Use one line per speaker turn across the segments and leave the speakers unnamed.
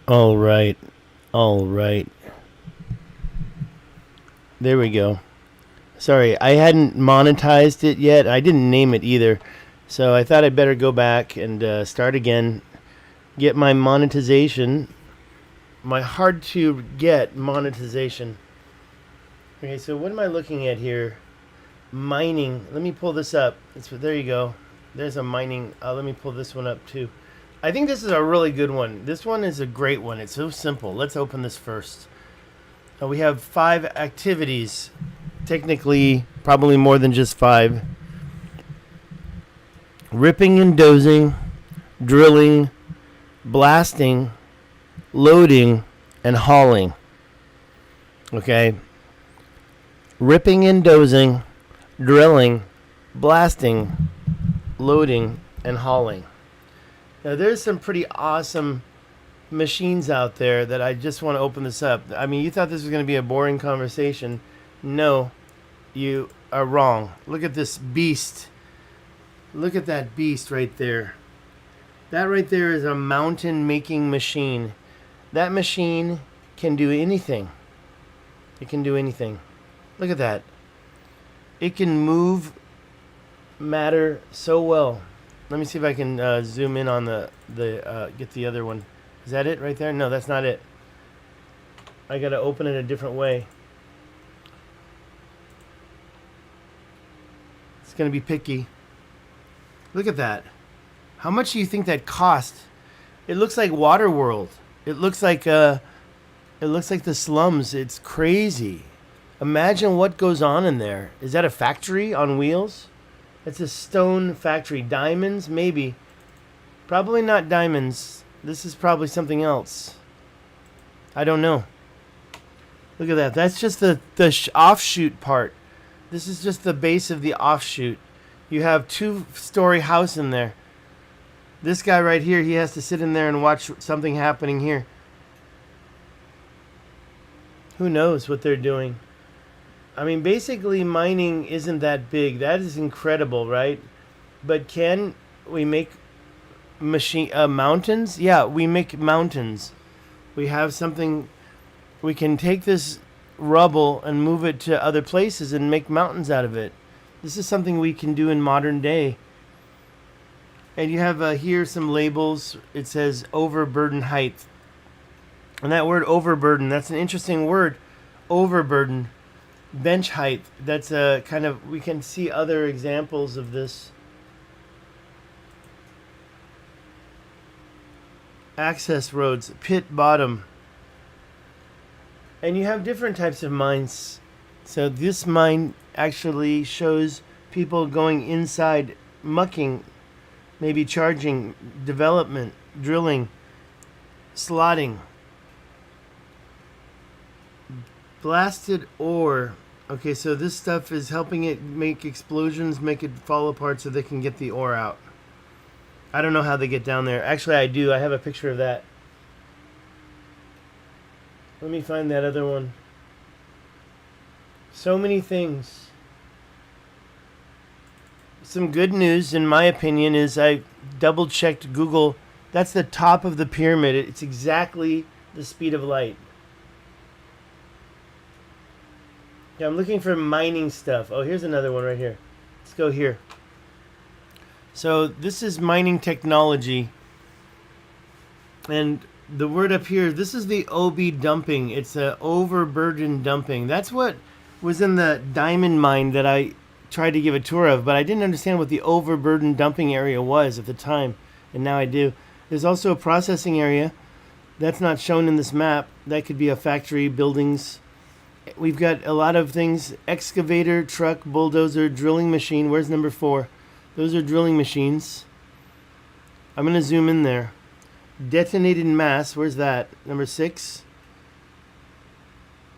All right. All right. There we go. Sorry, I hadn't monetized it yet. I didn't name it either. So I thought I'd better go back and start again. Get my monetization. My hard to get monetization. Okay, so what am I looking at here? Mining. Let me pull this up. There you go. There's a mining. Let me pull this one up too. I think this is a really good one. This one is a great one. It's so simple. Let's open this first. We have 5 activities. Technically, probably more than just 5. Ripping and dozing, drilling, blasting, loading, and hauling. Okay. Ripping and dozing, drilling, blasting, loading, and hauling. Now, there's some pretty awesome machines out there that I just want to open this up. I mean, you thought this was going to be a boring conversation. No, you are wrong. Look at this beast. Look at that beast right there. That right there is a mountain making machine. That machine can do anything. It can do anything. Look at that. It can move matter so well. Let me see if I can zoom in on get the other one. Is that it right there? No, that's not it. I gotta open it a different way. It's gonna be picky. Look at that. How much do you think that cost? It looks like Waterworld. It looks like the slums. It's crazy. Imagine what goes on in there. Is that a factory on wheels? It's a stone factory. Diamonds? Maybe. Probably not diamonds. This is probably something else. I don't know. Look at that. That's just the offshoot part. This is just the base of the offshoot. You have 2-story house in there. This guy right here, he has to sit in there and watch something happening here. Who knows what they're doing? I mean, basically, mining isn't that big. That is incredible, right? But can we make mountains? Yeah, we make mountains. We have something. We can take this rubble and move it to other places and make mountains out of it. This is something we can do in modern day. And you have here some labels. It says overburden height. And that word overburden, that's an interesting word. Overburden. Bench height. That's a kind of, we can see other examples of this. Access roads. Pit bottom. And you have different types of mines. So this mine actually shows people going inside, mucking, maybe charging, development, drilling, slotting. Blasted ore. Okay, so this stuff is helping it make explosions, make it fall apart so they can get the ore out. I don't know how they get down there. Actually, I do. I have a picture of that. Let me find that other one. So many things. Some good news, in my opinion, is I double-checked Google. That's the top of the pyramid. It's exactly the speed of light. Yeah, I'm looking for mining stuff. Oh, here's another one right here. Let's go here. So this is mining technology. And the word up here, this is the OB dumping. It's a overburden dumping. That's what was in the diamond mine that I tried to give a tour of, but I didn't understand what the overburden dumping area was at the time, and now I do. There's also a processing area. That's not shown in this map. That could be a factory, buildings. We've got a lot of things. Excavator, truck, bulldozer, drilling machine. Where's number 4? Those are drilling machines. I'm going to zoom in there. Detonated mass. Where's that? Number 6.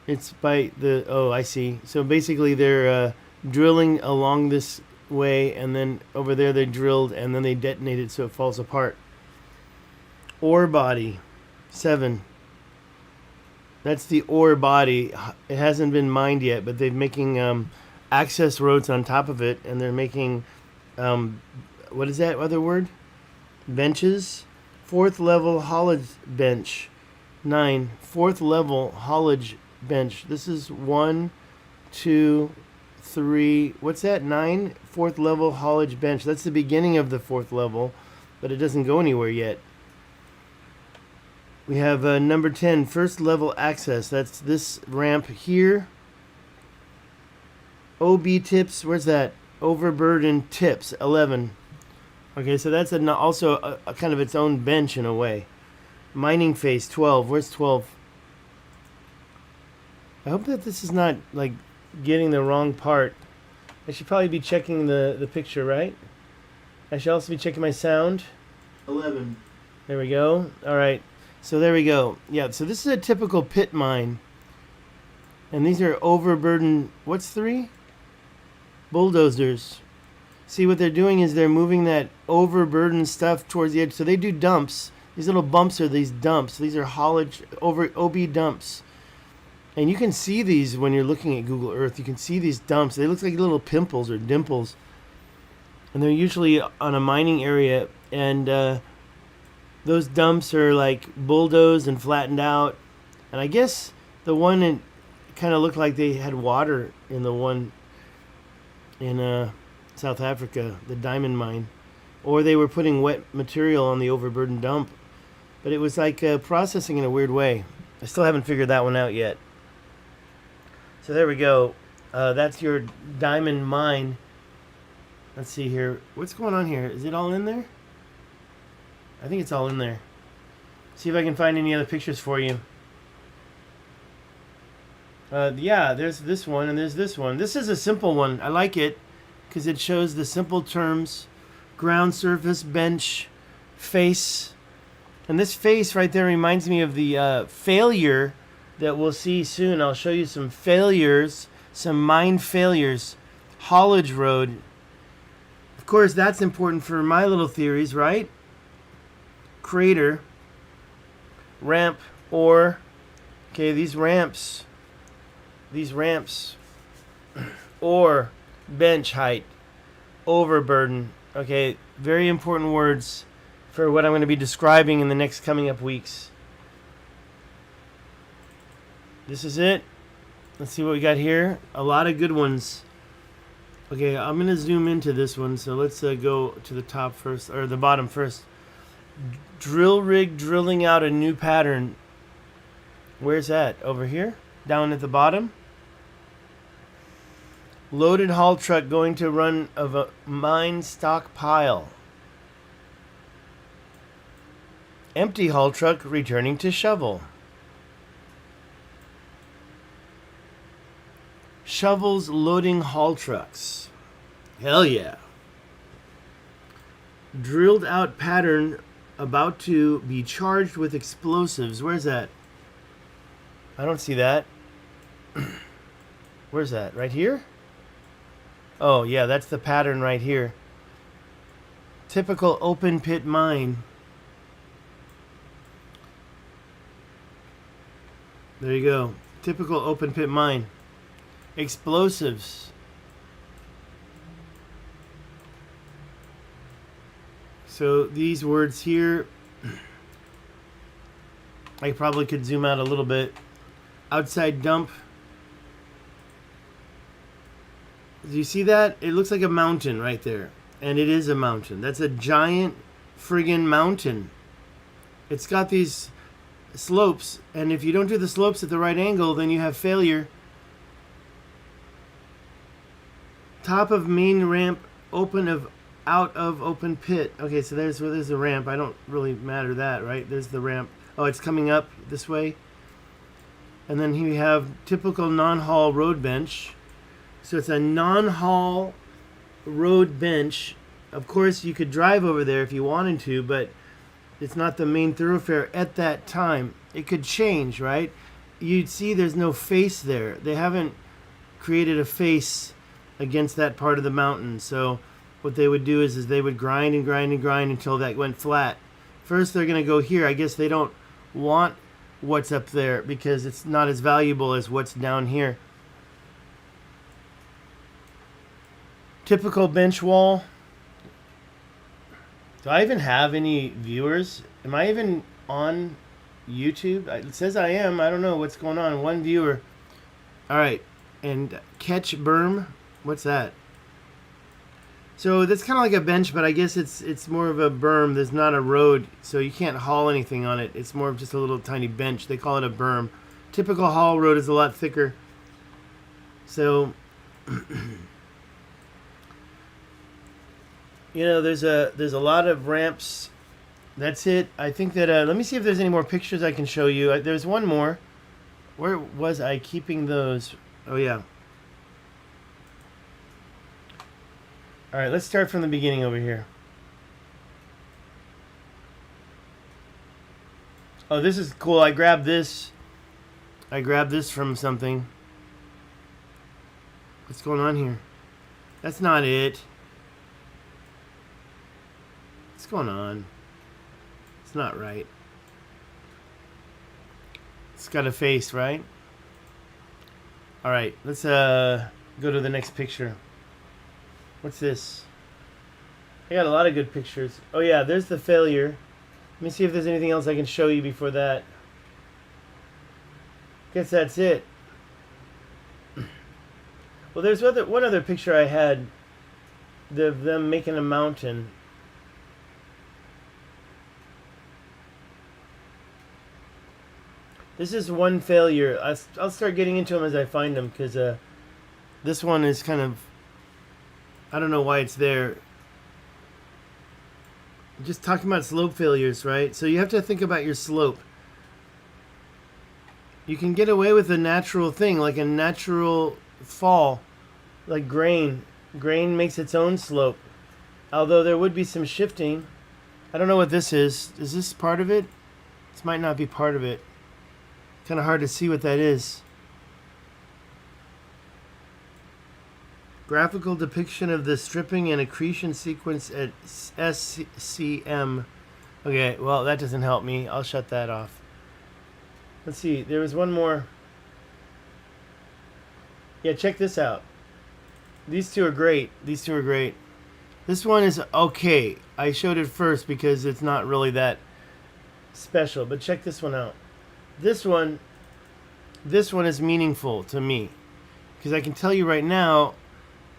It's by the... Oh, I see. So basically they're drilling along this way, and then over there they drilled, and then they detonated so it falls apart. Ore body. 7. That's the ore body. It hasn't been mined yet, but they're making access roads on top of it, and they're making, what is that other word? Benches. 4th level haulage bench. 9. Fourth level haulage bench. This is 1, 2, 3. What's that? 9. Fourth level haulage bench. That's the beginning of the fourth level, but it doesn't go anywhere yet. We have number 10, first level access. That's this ramp here. OB tips. Where's that? Overburden tips. 11. Okay, so that's also a kind of its own bench in a way. Mining phase. 12. Where's 12? I hope that this is not like getting the wrong part. I should probably be checking the picture, right? I should also be checking my sound. 11. There we go. All right. So there we go. Yeah, so this is a typical pit mine. And these are overburden, what's 3? Bulldozers. See, what they're doing is they're moving that overburden stuff towards the edge. So they do dumps. These little bumps are these dumps. These are haulage, OB dumps. And you can see these when you're looking at Google Earth. You can see these dumps. They look like little pimples or dimples. And they're usually on a mining area. And those dumps are like bulldozed and flattened out. And I guess the one it kind of looked like they had water in the one in South Africa, the diamond mine. Or they were putting wet material on the overburden dump. But it was like processing in a weird way. I still haven't figured that one out yet. So there we go. That's your diamond mine. Let's see here. What's going on here? Is it all in there? I think it's all in there. See if I can find any other pictures for you. Yeah, there's this one and there's this one. This is a simple one. I like it because it shows the simple terms. Ground surface, bench, face. And this face right there reminds me of the failure that we'll see soon. I'll show you some failures, some mine failures. Haulage road. Of course, that's important for my little theories, right? Crater, ramp, or, okay, these ramps, or bench height, overburden. Okay, very important words for what I'm going to be describing in the next coming up weeks. This is it. Let's see what we got here. A lot of good ones. Okay, I'm going to zoom into this one. So let's go to the top first, or the bottom first. Drill rig drilling out a new pattern. Where's that? Over here? Down at the bottom? Loaded haul truck going to run of a mine stockpile. Empty haul truck returning to shovel. Shovels loading haul trucks. Hell yeah. Drilled out pattern about to be charged with explosives. Where's that? I don't see that. Where's that? Right here? Oh, yeah, that's the pattern right here. Typical open pit mine. There you go. Typical open pit mine. Explosives. So these words here, I probably could zoom out a little bit. Outside dump. Do you see that? It looks like a mountain right there. And it is a mountain. That's a giant friggin' mountain. It's got these slopes. And if you don't do the slopes at the right angle, then you have failure. Top of main ramp, out of open pit. Okay, so there's the ramp. I don't really matter that, right? There's the ramp. Oh, it's coming up this way. And then here we have typical non-haul road bench. So it's a non-haul road bench. Of course, you could drive over there if you wanted to, but it's not the main thoroughfare at that time. It could change, right? You'd see there's no face there. They haven't created a face against that part of the mountain. So what they would do is they would grind and grind and grind until that went flat. First, they're going to go here. I guess they don't want what's up there because it's not as valuable as what's down here. Typical bench wall. Do I even have any viewers? Am I even on YouTube? It says I am. I don't know what's going on. One viewer. All right. And catch berm. What's that? So that's kind of like a bench, but I guess it's more of a berm. There's not a road, so you can't haul anything on it. It's more of just a little tiny bench. They call it a berm. Typical haul road is a lot thicker. So, you know, there's a lot of ramps. That's it. I think that let me see if there's any more pictures I can show you. There's one more. Where was I keeping those? Oh yeah. All right, let's start from the beginning over here. Oh, this is cool. I grabbed this from something. What's going on here? That's not it. What's going on? It's not right. It's got a face, right? All right, let's go to the next picture. What's this? I got a lot of good pictures. Oh yeah, there's the failure. Let me see if there's anything else I can show you before that. Guess that's it. Well, there's one other picture I had. Them making a mountain. This is one failure. I'll start getting into them as I find them, because this one is kind of... I don't know why it's there. Just talking about slope failures, right? So you have to think about your slope. You can get away with a natural thing, like a natural fall, like grain. Grain makes its own slope. Although there would be some shifting. I don't know what this is. Is this part of it? This might not be part of it. Kind of hard to see what that is. Graphical depiction of the stripping and accretion sequence at SCM. Okay, well, that doesn't help me. I'll shut that off. Let's see. There was one more. Yeah, check this out. These two are great. These two are great. This one is okay. I showed it first because it's not really that special. But check this one out. This one is meaningful to me. Because I can tell you right now,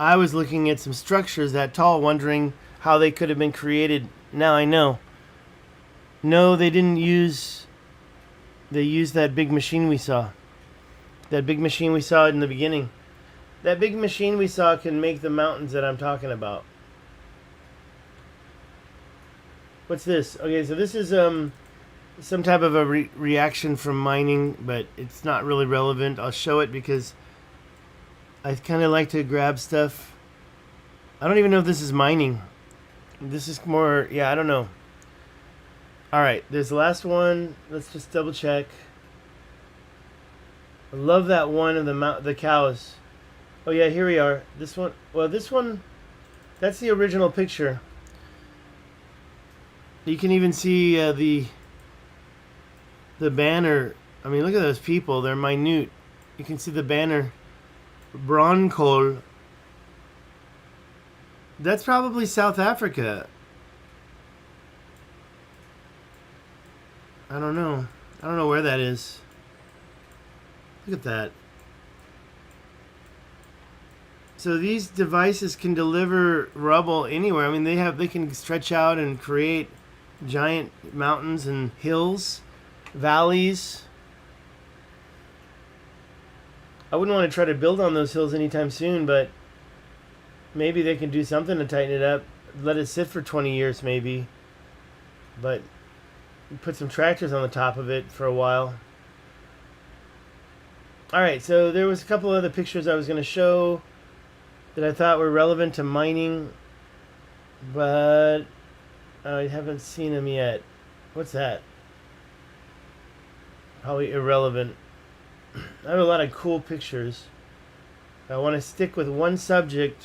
I was looking at some structures that tall, wondering how they could have been created. Now I know. No, they didn't use... They used that big machine we saw. That big machine we saw in the beginning. That big machine we saw can make the mountains that I'm talking about. What's this? Okay, so this is some type of a reaction from mining, but it's not really relevant. I'll show it because I kind of like to grab stuff. I don't even know if this is mining. This is more, yeah, I don't know. All right, there's the last one. Let's just double check. I love that one of the cows. Oh yeah, here we are. This one, well, this one, that's the original picture. You can even see the banner. I mean, look at those people. They're minute. You can see the banner. Broncoal. That's probably South Africa. I don't know. I don't know where that is. Look at that. So these devices can deliver rubble anywhere. I mean, they can stretch out and create giant mountains and hills, valleys. I wouldn't want to try to build on those hills anytime soon, but maybe they can do something to tighten it up. Let it sit for 20 years maybe. But put some tractors on the top of it for a while. Alright, so there was a couple other pictures I was going to show that I thought were relevant to mining, but I haven't seen them yet. What's that? Probably irrelevant. I have a lot of cool pictures. I want to stick with one subject.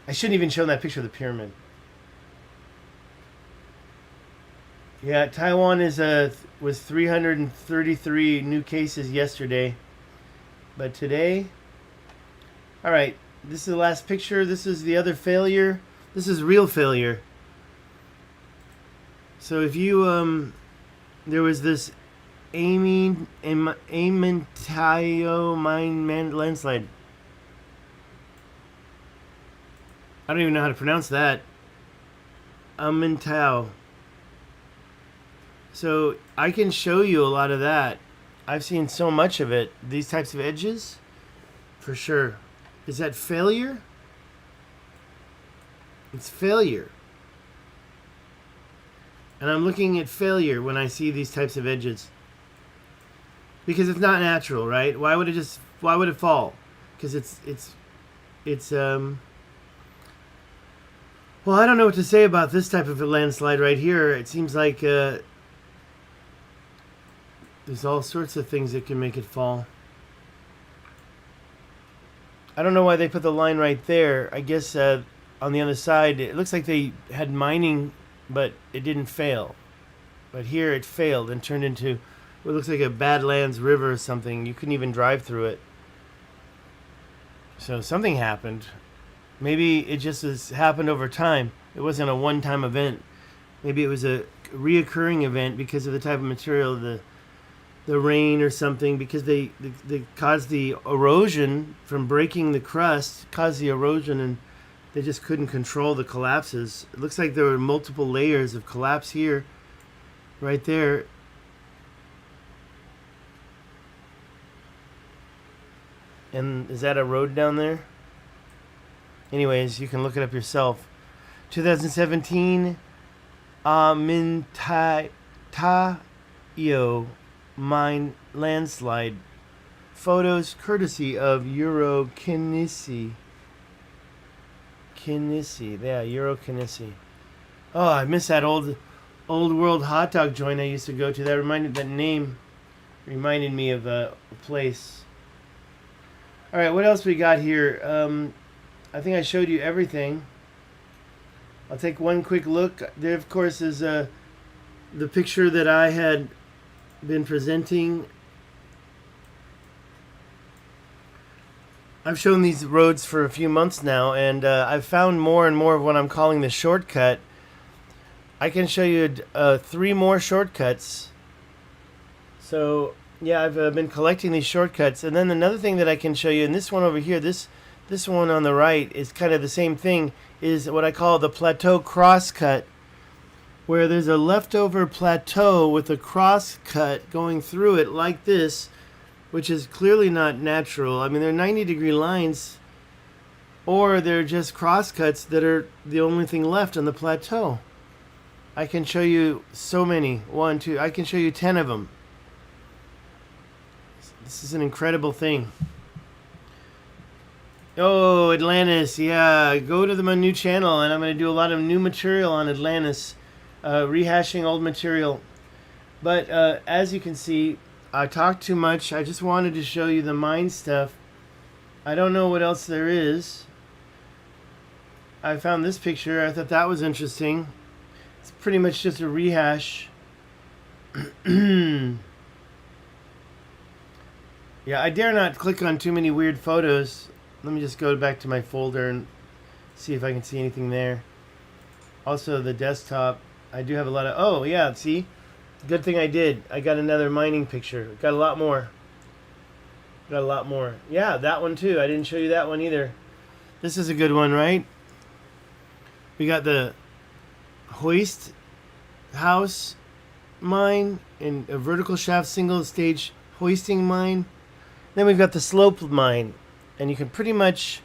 I shouldn't even show that picture of the pyramid. Yeah, Taiwan was 333 new cases yesterday. But today... Alright, this is the last picture. This is the other failure. This is real failure. So if you there was this Amentayo mine landslide. I don't even know how to pronounce that. Amentayo. So I can show you a lot of that. I've seen so much of it. These types of edges, for sure. Is that failure? It's failure. And I'm looking at failure when I see these types of edges. Because it's not natural, right? Why would it fall? Because it's well, I don't know what to say about this type of a landslide right here. It seems like there's all sorts of things that can make it fall. I don't know why they put the line right there. I guess on the other side, it looks like they had mining, but it didn't fail. But here it failed and turned into what looks like a Badlands River or something. You couldn't even drive through it. So something happened. Maybe it just happened over time. It wasn't a one-time event. Maybe it was a reoccurring event because of the type of material, the rain or something, because they caused the erosion from breaking the crust, caused the erosion, and they just couldn't control the collapses. It looks like there were multiple layers of collapse here, right there. And is that a road down there? Anyways, you can look it up yourself. 2017, Amentayo mine landslide. Photos courtesy of Eurokinesis. Yeah, Eurokinesis. Oh, I miss that old world hot dog joint I used to go to. That name reminded me of a place. All right, what else we got here? I think I showed you everything. I'll take one quick look. There, of course, is the picture that I had been presenting. I've shown these roads for a few months now, and I've found more and more of what I'm calling the shortcut. I can show you 3 more shortcuts. So, yeah, I've been collecting these shortcuts. And then another thing that I can show you, and this one over here, this one on the right is kind of the same thing, is what I call the Plateau Cross Cut, where there's a leftover plateau with a cross cut going through it like this, which is clearly not natural. I mean, they're 90-degree lines, or they're just cross cuts that are the only thing left on the plateau. I can show you so many. 1, 2, I can show you 10 of them. This is an incredible thing. Oh, Atlantis, yeah. Go to my new channel, and I'm going to do a lot of new material on Atlantis, rehashing old material. But as you can see, I talked too much. I just wanted to show you the mine stuff. I don't know what else there is. I found this picture. I thought that was interesting. It's pretty much just a rehash. Yeah, I dare not click on too many weird photos. Let me just go back to my folder and see if I can see anything there. Also, the desktop. I do have a lot of... Oh, yeah, see? Good thing I did. I got another mining picture. Got a lot more. Yeah, that one too. I didn't show you that one either. This is a good one, right? We got the Hoist house mine and a vertical shaft single stage hoisting mine. Then we've got the slope mine. And you can pretty much,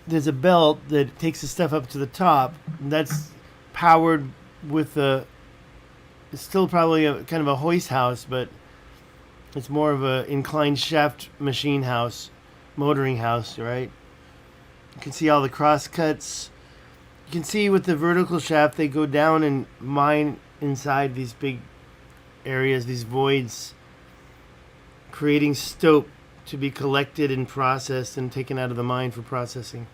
there's a belt that takes the stuff up to the top. And that's powered with it's still probably a kind of a hoist house, but it's more of a inclined shaft machine house, motoring house, right? You can see all the cross cuts. You can see with the vertical shaft, they go down and mine inside these big areas, these voids, creating stope to be collected and processed and taken out of the mine for processing.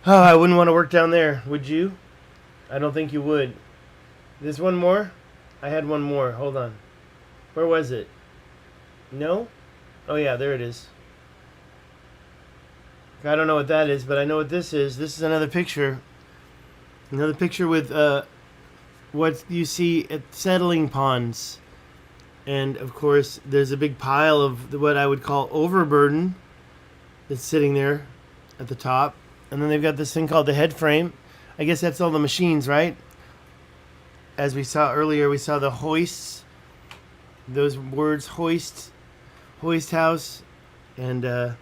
Oh, I wouldn't want to work down there, would you? I don't think you would. There's one more? I had one more. Hold on. Where was it? No? Oh yeah, there it is. I don't know what that is, but I know what this is. This is another picture. Another picture with what you see at settling ponds. And of course, there's a big pile of what I would call overburden that's sitting there at the top. And then they've got this thing called the head frame. I guess that's all the machines, right? As we saw earlier, we saw the hoists. Those words, hoist house, and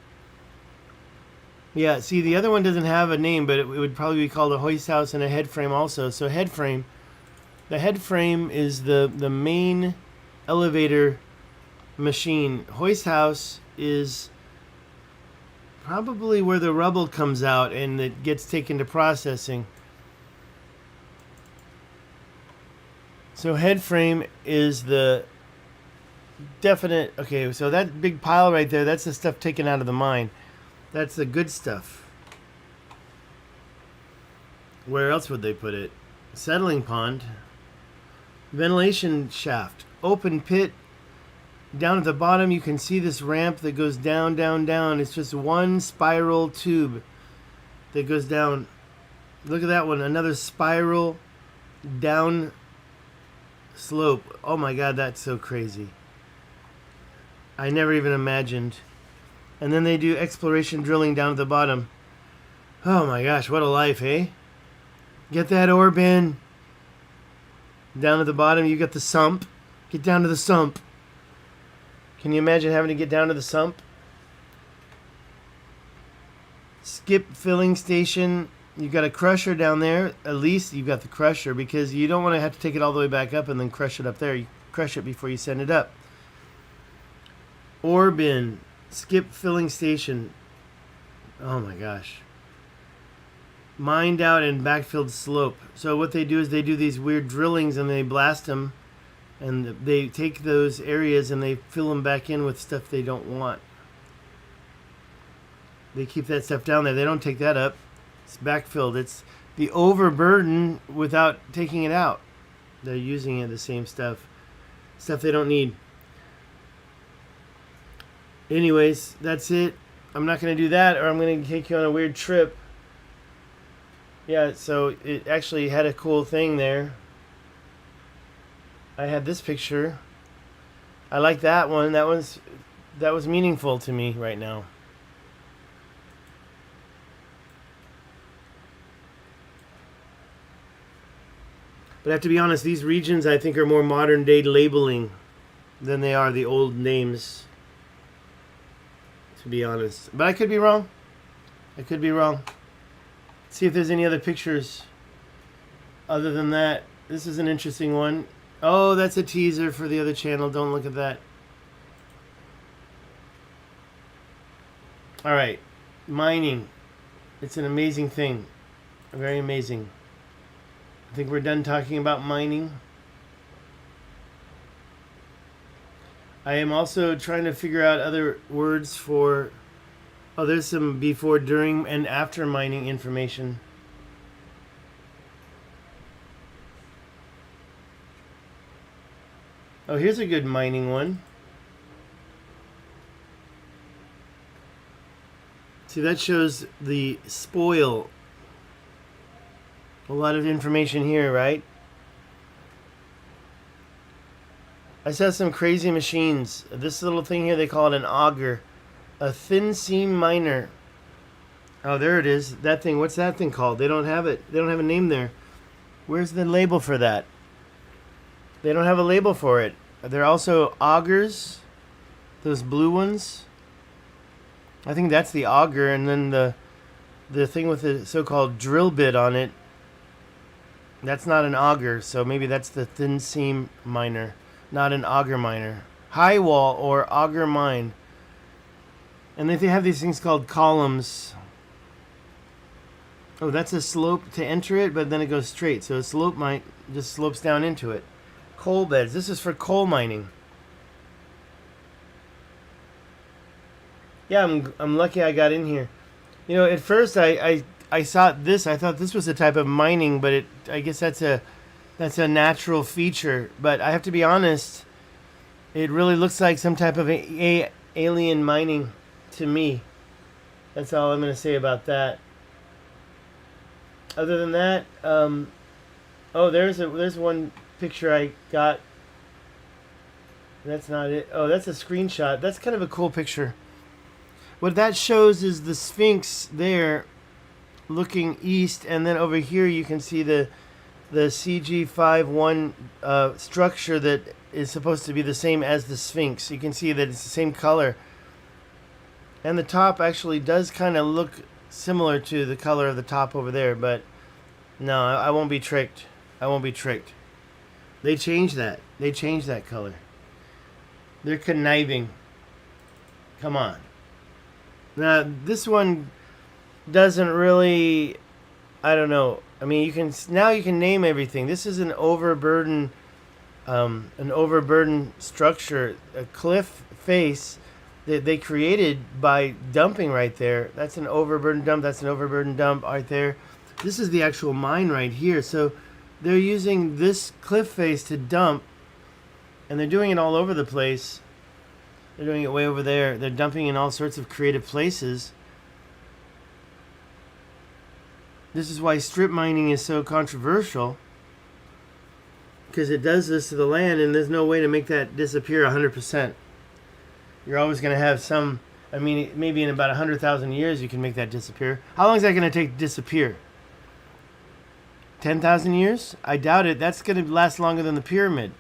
yeah, see, the other one doesn't have a name, but it would probably be called a hoist house and a head frame also. So the head frame is the main elevator machine. Hoist house is probably where the rubble comes out and it gets taken to processing. So head frame is the definite. Okay, so that big pile right there, that's the stuff taken out of the mine. That's the good stuff. Where else would they put it? Settling pond. Ventilation shaft. Open pit. Down at the bottom, you can see this ramp that goes down, down, down. It's just one spiral tube that goes down. Look at that one. Another spiral down slope. Oh my God, that's so crazy. I never even imagined. And then they do exploration drilling down at the bottom. Oh my gosh, what a life, eh? Get that ore bin. Down at the bottom, you got the sump. Get down to the sump. Can you imagine having to get down to the sump? Skip filling station. You've got a crusher down there. At least you've got the crusher, because you don't want to have to take it all the way back up and then crush it up there. You crush it before you send it up. Ore bin. Skip filling station. Oh my gosh. Mined out and backfilled slope. So what they do is they do these weird drillings and they blast them. And they take those areas and they fill them back in with stuff they don't want. They keep that stuff down there. They don't take that up. It's backfilled. It's the overburden without taking it out. They're using it, the same stuff. Stuff they don't need. Anyways, that's it. I'm not going to do that, or I'm going to take you on a weird trip. Yeah, so it actually had a cool thing there. I had this picture. I like that one. That was meaningful to me right now. But I have to be honest, these regions I think are more modern day labeling than they are the old names, to be honest. But I could be wrong. I could be wrong. Let's see if there's any other pictures other than that. This is an interesting one. Oh, that's a teaser for the other channel. Don't look at that. All right. Mining. It's an amazing thing. Very amazing. I think we're done talking about mining. I am also trying to figure out other words for... Oh, there's some before, during, and after mining information. Oh, here's a good mining one. See, that shows the spoil. A lot of information here, right? I saw some crazy machines. This little thing here, they call it an auger. A thin seam miner. Oh, there it is. That thing, what's that thing called? They don't have it. They don't have a name there. Where's the label for that? They don't have a label for it. There are also augers. Those blue ones. I think that's the auger, and then the thing with the so-called drill bit on it, that's not an auger, so maybe that's the thin seam miner, not an auger miner. High wall or auger mine. And then they have these things called columns. Oh, that's a slope to enter it, but then it goes straight. So a slope mine just slopes down into it. Coal beds. This is for coal mining. Yeah, I'm lucky I got in here. You know, at first I saw this. I thought this was a type of mining, but I guess that's a natural feature. But I have to be honest, it really looks like some type of alien mining to me. That's all I'm going to say about that. Other than that, Oh, there's one picture I got. That's not it. Oh, that's a screenshot. That's kind of a cool picture. What that shows is the Sphinx there looking east, and then over here you can see the CG51 structure that is supposed to be the same as the Sphinx. You can see that it's the same color. And the top actually does kind of look similar to the color of the top over there, but no, I won't be tricked. I won't be tricked. They changed that. They changed that color. They're conniving. Come on. Now, this one doesn't really, I don't know. I mean, you can name everything. This is an overburden structure, a cliff face that they created by dumping right there. That's an overburden dump. That's an overburden dump right there. This is the actual mine right here. So they're using this cliff face to dump, and they're doing it all over the place. They're doing it way over there. They're dumping in all sorts of creative places. This is why strip mining is so controversial, because it does this to the land, and there's no way to make that disappear 100%. You're always going to have some, I mean, maybe in about 100,000 years you can make that disappear. How long is that going to take to disappear? 10,000 years? I doubt it. That's going to last longer than the pyramid.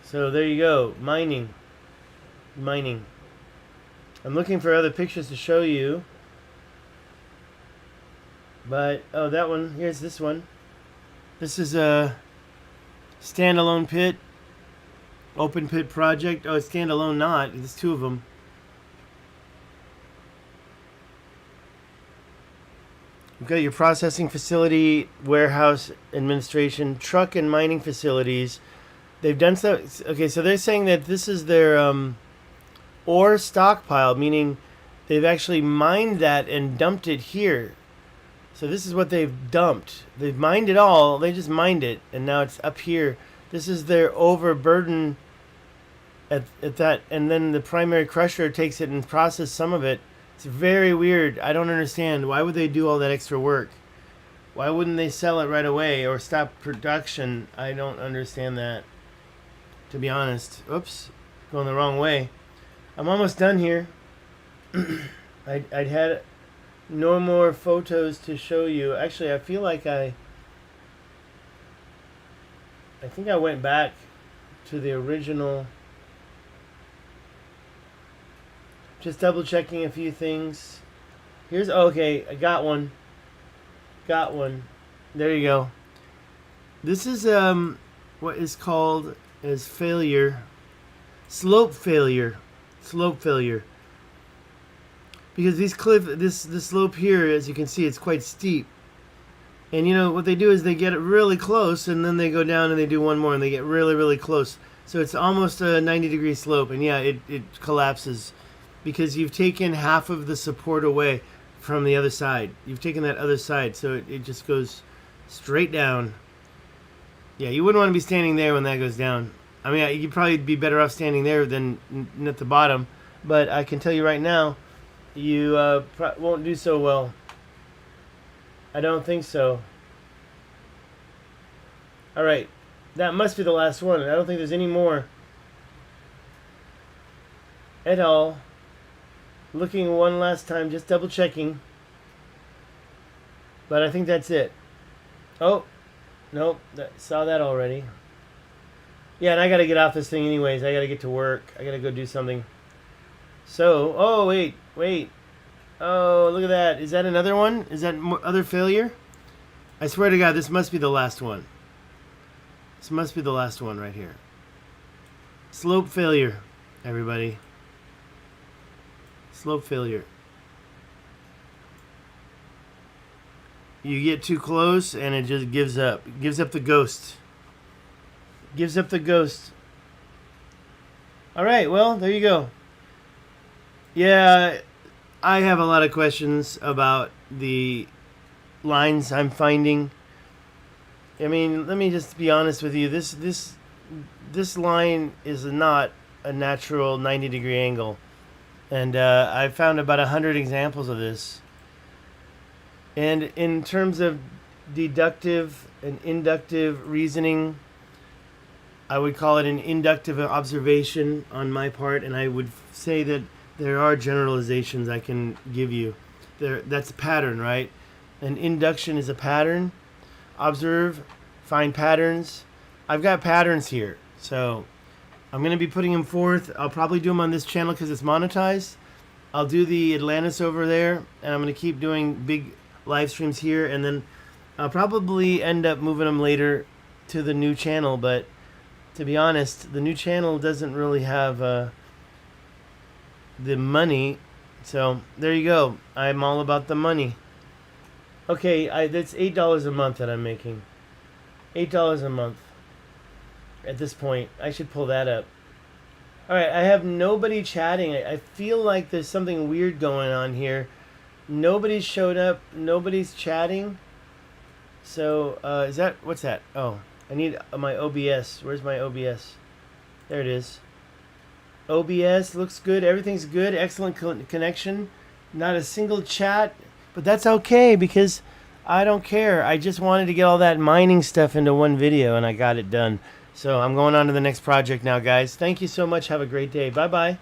So there you go. Mining. I'm looking for other pictures to show you. But, oh, that one. Here's this one. This is a standalone pit. Open pit project. Oh, it's standalone not. There's two of them. You've got your processing facility, warehouse administration, truck and mining facilities. They've done so. Okay, so they're saying that this is their ore stockpile, meaning they've actually mined that and dumped it here. So this is what they've dumped. They've mined it all. They just mined it, and now it's up here. This is their overburden at that, and then the primary crusher takes it and processes some of it. It's very weird. I don't understand. Why would they do all that extra work? Why wouldn't they sell it right away or stop production? I don't understand that, to be honest. Oops, going the wrong way. I'm almost done here. I'd had no more photos to show you. Actually, I feel like I think I went back to the original. Just double checking a few things. Here's, okay, I got one. There you go. This is what is called as failure. Slope failure. Because these this slope here, as you can see, it's quite steep. And you know what they do is they get it really close, and then they go down and they do one more, and they get really, really close. So it's almost a 90-degree slope, and yeah, it collapses because you've taken half of the support away from the other side. You've taken that other side, so it just goes straight down. Yeah, you wouldn't want to be standing there when that goes down. I mean, you'd probably be better off standing there than at the bottom, but I can tell you right now, you won't do so well. I don't think so. Alright, that must be the last one. I don't think there's any more at all. Looking one last time, just double checking. But I think that's it. Oh, nope, saw that already. Yeah, and I gotta get off this thing anyways. I gotta get to work. I gotta go do something. So, oh, wait. Oh, look at that. Is that another one? Is that other failure? I swear to God, this must be the last one. This must be the last one right here. Slope failure, everybody. Slope failure. You get too close and it just gives up. It gives up the ghost. Gives up the ghost. Alright, well, there you go. Yeah, I have a lot of questions about the lines I'm finding. I mean, let me just be honest with you. This line is not a natural 90-degree angle. And I found about 100 examples of this. And in terms of deductive and inductive reasoning, I would call it an inductive observation on my part, and I would say that there are generalizations I can give you. That's a pattern, right? An induction is a pattern. Observe, find patterns. I've got patterns here, so I'm going to be putting them forth. I'll probably do them on this channel because it's monetized. I'll do the Atlantis over there, and I'm going to keep doing big live streams here, and then I'll probably end up moving them later to the new channel, but to be honest, the new channel doesn't really have the money, so there you go. I'm all about the money. Okay, that's $8 a month that I'm making. $8 a month. At this point, I should pull that up. All right, I have nobody chatting. I feel like there's something weird going on here. Nobody's showed up. Nobody's chatting. So, what's that? Oh, I need my OBS. Where's my OBS? There it is. OBS looks good. Everything's good. Excellent connection. Not a single chat. But that's okay because I don't care. I just wanted to get all that mining stuff into one video and I got it done. So I'm going on to the next project now, guys. Thank you so much. Have a great day. Bye-bye.